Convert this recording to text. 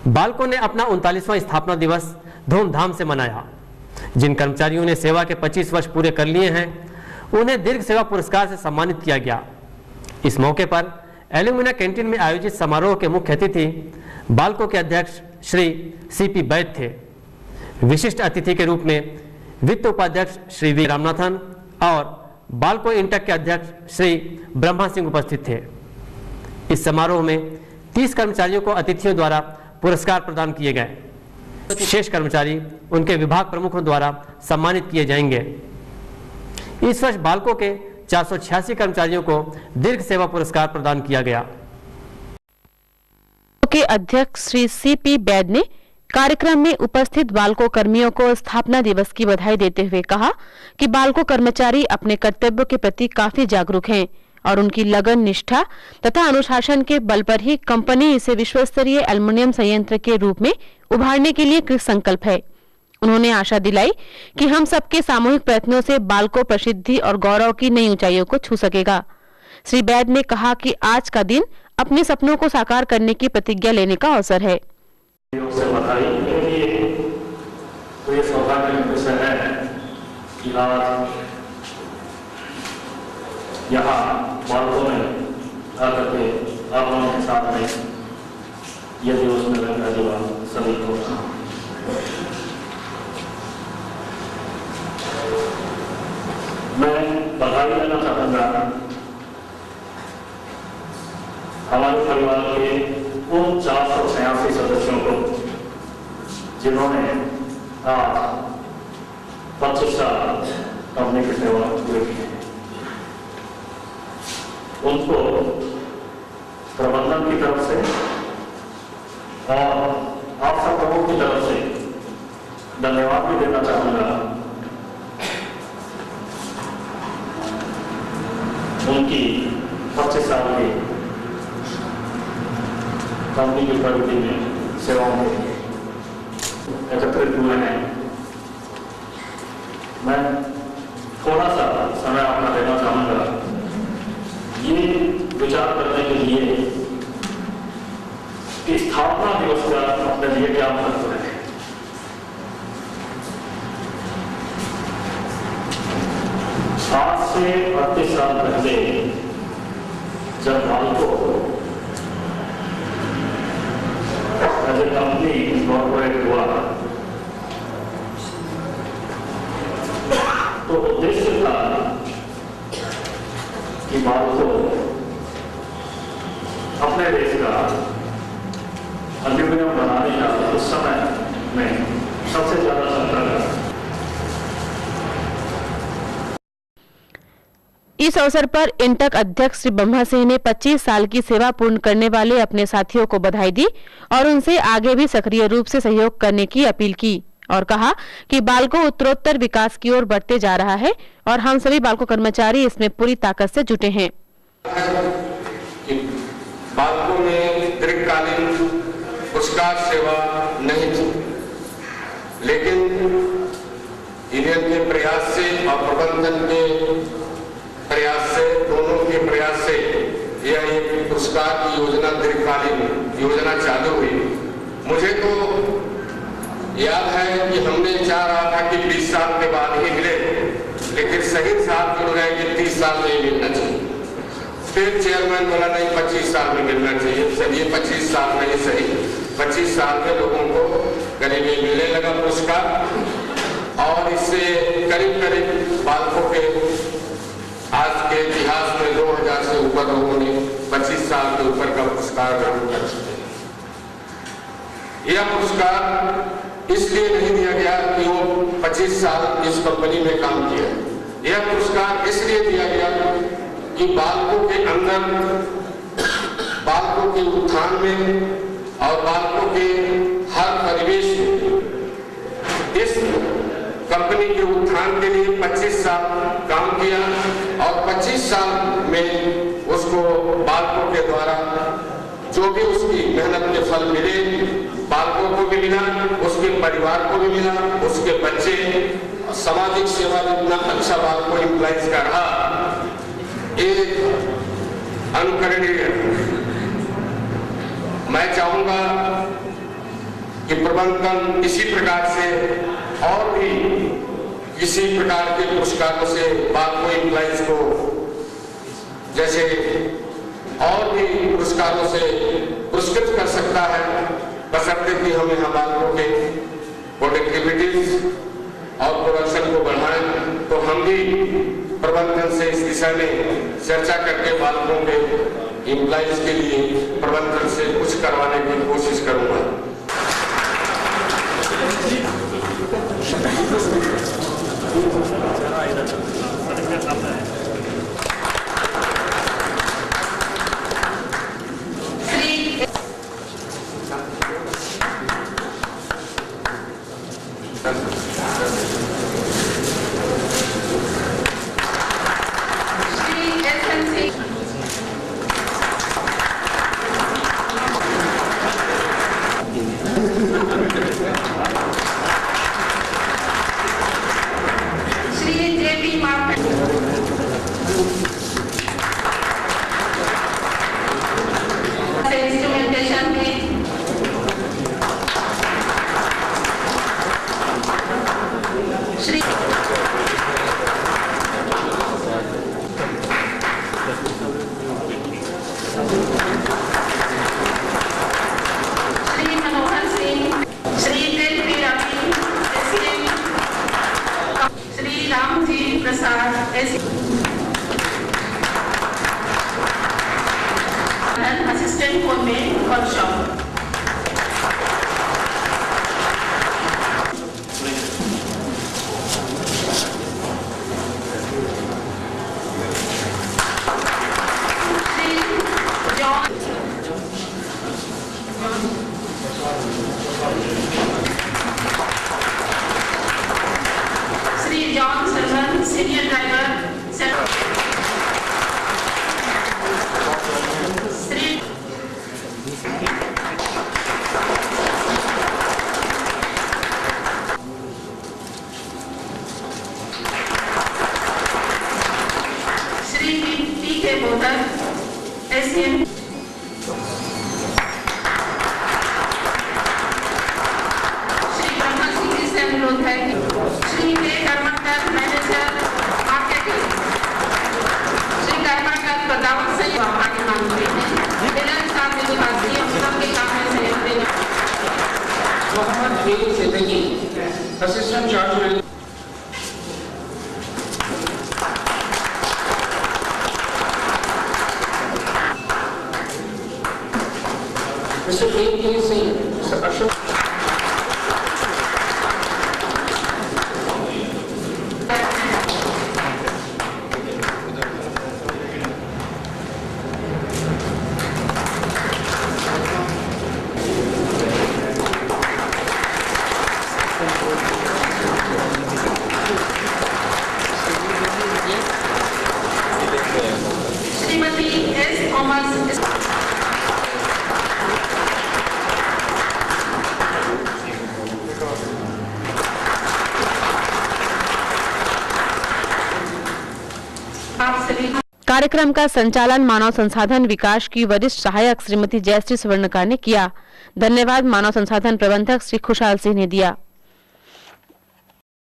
बाल्को ने अपना 39वां स्थापना दिवस धूमधाम से मनाया। जिन कर्मचारियों ने सेवा के 25 वर्ष पूरे कर लिए हैं उन्हें दीर्घ सेवा पुरस्कार से सम्मानित किया गया। इस मौके पर एल्यूमिना कैंटीन में आयोजित समारोह के मुख्य अतिथि बाल्को के अध्यक्ष श्री सीपी बैद थे। विशिष्ट अतिथि के रूप में वित्त उपाध्यक्ष श्री वी रामनाथन और बाल्को इंटक के अध्यक्ष श्री ब्रह्मा सिंह उपस्थित थे। इस समारोह में 30 कर्मचारियों को अतिथियों द्वारा पुरस्कार प्रदान किए गए। शेष कर्मचारी उनके विभाग प्रमुखों द्वारा सम्मानित किए जाएंगे। इस वर्ष बाल्को के 486 कर्मचारियों को दीर्घ सेवा पुरस्कार प्रदान किया गया। के अध्यक्ष श्री सीपी बैद ने कार्यक्रम में उपस्थित बाल्को कर्मियों को स्थापना दिवस की बधाई देते हुए कहा कि बाल्को कर्मचारी अपने कर्तव्यों के प्रति काफी जागरूक हैं और उनकी लगन, निष्ठा तथा अनुशासन के बल पर ही कंपनी इसे विश्व स्तरीय एल्युमिनियम संयंत्र के रूप में उभारने के लिए कृत संकल्प है। उन्होंने आशा दिलाई कि हम सबके सामूहिक प्रयत्नों से बाल्को प्रसिद्धि और गौरव की नई ऊंचाइयों को छू सकेगा। श्री बैद ने कहा कि आज का दिन अपने सपनों को साकार करने की प्रतिज्ञा लेने का अवसर है। यहाँ बाल्को में आकर के आप लोगों के साथ में यह दिवस में रहने का सभी को मैं बधाई देना चाहूँगा हमारे परिवार के उन 486 सदस्यों को जिन्होंने आज 25 साल कंपनी की सेवा पूरी की है। उनको प्रबंधन की तरफ से और आप सब लोगों की तरफ से धन्यवाद भी देना चाहूँगा। उनकी 25 साल की कंपनी की प्रगति में सेवाओं में एकत्रित हुए हैं। मैं थोड़ा सा समय अपना देना चाहूँगा ये विचार करने के लिए कि स्थापना दिवस का अपने लिए क्या महत्व है। आज से 38 साल पहले जब BALCO as a company incorporate हुआ तो उद्देश्य था कि बाल्को अपने देश का एल्यूमिनियम बनाने का उस समय में सबसे ज्यादा संकट। इस अवसर पर इंटक अध्यक्ष श्री ब्रह्मा सिंह ने 25 साल की सेवा पूर्ण करने वाले अपने साथियों को बधाई दी और उनसे आगे भी सक्रिय रूप से सहयोग करने की अपील की और कहा कि बाल्को उत्तरोत्तर विकास की ओर बढ़ते जा रहा है और हम सभी बाल्को कर्मचारी इसमें पूरी ताकत से जुटे हैं। बाल्को में दीर्घकालीन पुरस्कार सेवा नहीं थी, लेकिन यूनियन के प्रयास से और प्रबंधन के प्रयास से, दोनों के प्रयास से यह एक पुरस्कार की योजना, दीर्घकालीन योजना चालू हुई। मुझे तो याद है कि हमने चाह रहा था कि 20 साल के बाद ही मिले, लेकिन सही साथ जुड़ गए कि 30 साल में ही मिलना चाहिए। फिर चेयरमैन बोला नहीं 25 साल में मिलना चाहिए। चलिए 25 साल में ही सही, 25 साल में लोगों को करीब मिलने लगा पुरस्कार और इससे करीब करीब बाल्को के आज के इतिहास में 2000 से ऊपर लोगों ने 25 साल के ऊपर का पुरस्कार ग्रहण कर चुके हैं। यह पुरस्कार इसलिए नहीं दिया गया कि वो 25 साल इस कंपनी में काम किया। यह पुरस्कार इसलिए दिया गया कि बाल्को के अंदर, बाल्को के उत्थान में और बाल्को के हर परिवेश में इस कंपनी के उत्थान के लिए 25 साल काम किया और 25 साल में उसको बाल्को के द्वारा जो भी उसकी मेहनत के फल मिले, बाल्को को भी मिला, उसके परिवार को भी मिला, उसके बच्चे, सामाजिक सेवा जितना अच्छा बाल्को एम्प्लॉइज का रहा, एक अनुकरणीय। मैं चाहूंगा प्रबंधन इसी प्रकार से और भी किसी प्रकार के पुरस्कारों से बालको एम्प्लॉइज को जैसे और भी पुरस्कारों से पुरस्कृत कर सकता है, बशर्ते कि हम यहाँ बालकों के प्रोडक्टिविटीज और प्रोडक्शन को बढ़ाएं। तो हम भी प्रबंधन से इस दिशा में चर्चा करके बालकों के एम्प्लॉइज के लिए प्रबंधन से कुछ करवाने की कोशिश करूंगा। असिस्टेंट कोड में workshop. Shri John Sarvan senior driver SM Shri Brahma Singh ji से अनुरोध है Shri K Karmakar manager marketing Shri Karmakar Pradavan से आगे मांग रहे हैं। बिलाल साहब ने जो बात की हम सबके काम में सहयोग देंगे। Mohammad Beg Siddiqui assistant charge Mr. A.K. Singh, Mr. Ashok. Shrimati S Thomas कार्यक्रम का संचालन मानव संसाधन विकास की वरिष्ठ सहायक श्रीमती जयश्री स्वर्णकार ने किया। धन्यवाद मानव संसाधन प्रबंधक श्री खुशहाल सिंह ने दिया।